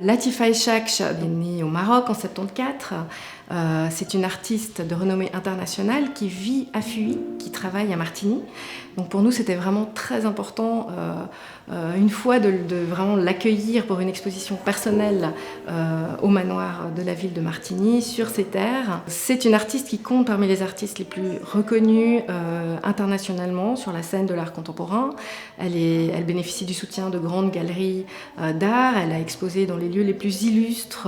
Latifa Eshakch est née au Maroc en 1974. C'est une artiste de renommée internationale qui vit à Fuy, qui travaille à Martigny. Donc pour nous, c'était vraiment très important, une fois, de vraiment l'accueillir pour une exposition personnelle au manoir de la ville de Martigny, sur ses terres. C'est une artiste qui compte parmi les artistes les plus reconnus internationalement sur la scène de l'art contemporain. Elle bénéficie du soutien de grandes galeries d'art. Elle a exposé dans les lieux les plus illustres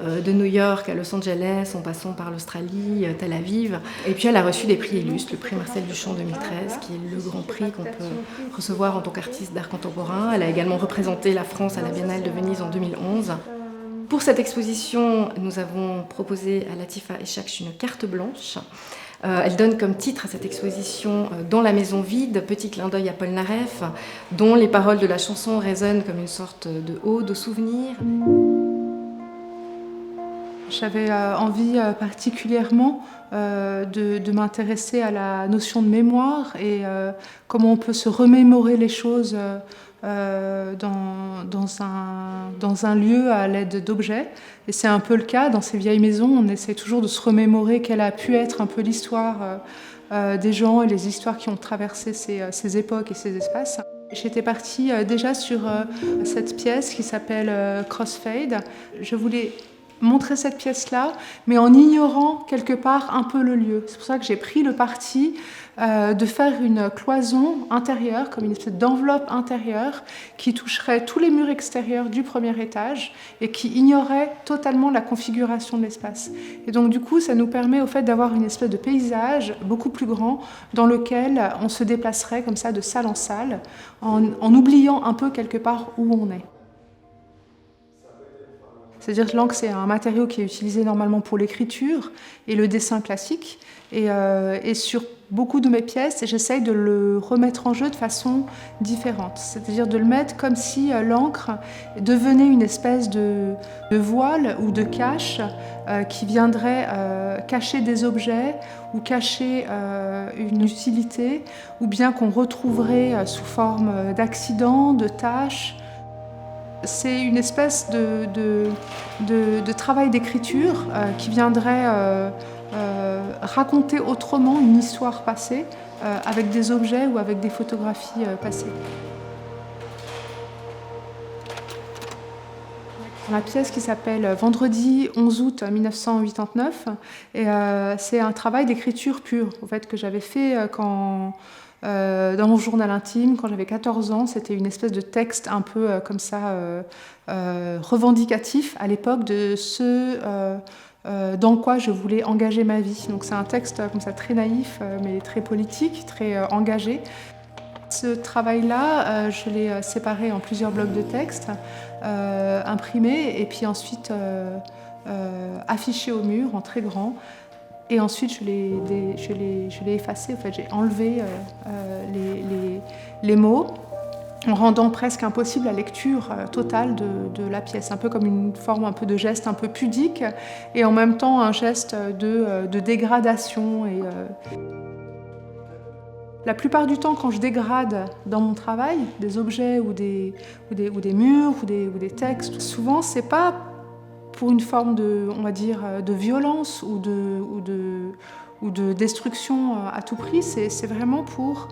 de New York à Los Angeles, en passant par l'Australie, Tel Aviv. Et puis elle a reçu des prix illustres, le prix Marcel Duchamp 2013, qui est le grand prix qu'on peut recevoir en tant qu'artiste d'art contemporain. Elle a également représenté la France à la Biennale de Venise en 2011. Pour cette exposition, nous avons proposé à Latifa Eshakch une carte blanche. Elle donne comme titre à cette exposition « Dans la maison vide », petit clin d'œil à Paul Naref, dont les paroles de la chanson résonnent comme une sorte de ode au souvenir. J'avais envie particulièrement de m'intéresser à la notion de mémoire et comment on peut se remémorer les choses dans un lieu à l'aide d'objets. Et c'est un peu le cas dans ces vieilles maisons. On essaie toujours de se remémorer quelle a pu être un peu l'histoire des gens et les histoires qui ont traversé ces époques et ces espaces. J'étais partie déjà sur cette pièce qui s'appelle Crossfade. Je voulais montrer cette pièce-là, mais en ignorant quelque part un peu le lieu. C'est pour ça que j'ai pris le parti de faire une cloison intérieure, comme une espèce d'enveloppe intérieure, qui toucherait tous les murs extérieurs du premier étage et qui ignorait totalement la configuration de l'espace. Et donc du coup, ça nous permet au fait d'avoir une espèce de paysage beaucoup plus grand dans lequel on se déplacerait comme ça de salle en salle, en oubliant un peu quelque part où on est. C'est-à-dire que l'encre, c'est un matériau qui est utilisé normalement pour l'écriture et le dessin classique. Et sur beaucoup de mes pièces, j'essaye de le remettre en jeu de façon différente. C'est-à-dire de le mettre comme si l'encre devenait une espèce de voile ou de cache qui viendrait cacher des objets ou cacher une utilité, ou bien qu'on retrouverait sous forme d'accidents, de taches. C'est une espèce de travail d'écriture qui viendrait raconter autrement une histoire passée avec des objets ou avec des photographies passées. La pièce qui s'appelle Vendredi 11 août 1989, et c'est un travail d'écriture pure au fait, que j'avais fait dans mon journal intime, quand j'avais 14 ans. C'était une espèce de texte un peu comme ça, revendicatif à l'époque de ce dans quoi je voulais engager ma vie. Donc c'est un texte comme ça très naïf, mais très politique, très engagé. Ce travail-là, je l'ai séparé en plusieurs blocs de texte, imprimés, et puis ensuite affiché au mur en très grand. Et ensuite, je l'ai effacé. En fait, j'ai enlevé les mots, en rendant presque impossible la lecture totale de la pièce, un peu comme une forme un peu de geste un peu pudique, et en même temps un geste de dégradation. La plupart du temps, quand je dégrade dans mon travail des objets ou des murs ou des textes, souvent c'est pas pour une forme on va dire, de violence ou de destruction à tout prix. C'est vraiment pour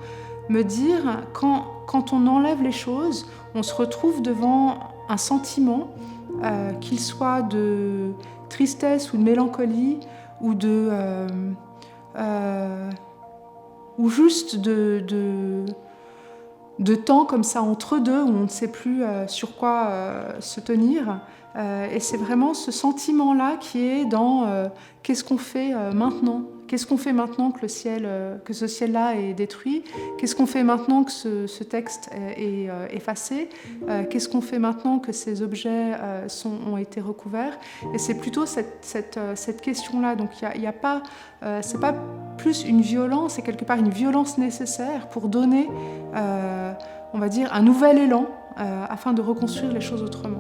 me dire, quand on enlève les choses, on se retrouve devant un sentiment, qu'il soit de tristesse ou de mélancolie, ou ou juste de temps comme ça entre deux, où on ne sait plus sur quoi se tenir. Et c'est vraiment ce sentiment-là qui est dans qu'est-ce qu'on fait maintenant ? Qu'est-ce qu'on fait maintenant que ce ciel-là est détruit ? Qu'est-ce qu'on fait maintenant que ce texte est effacé ? Qu'est-ce qu'on fait maintenant que ces objets ont été recouverts ? Et c'est plutôt cette question-là. Donc il y a pas, c'est pas plus une violence, c'est quelque part une violence nécessaire pour donner, on va dire, un nouvel élan afin de reconstruire les choses autrement.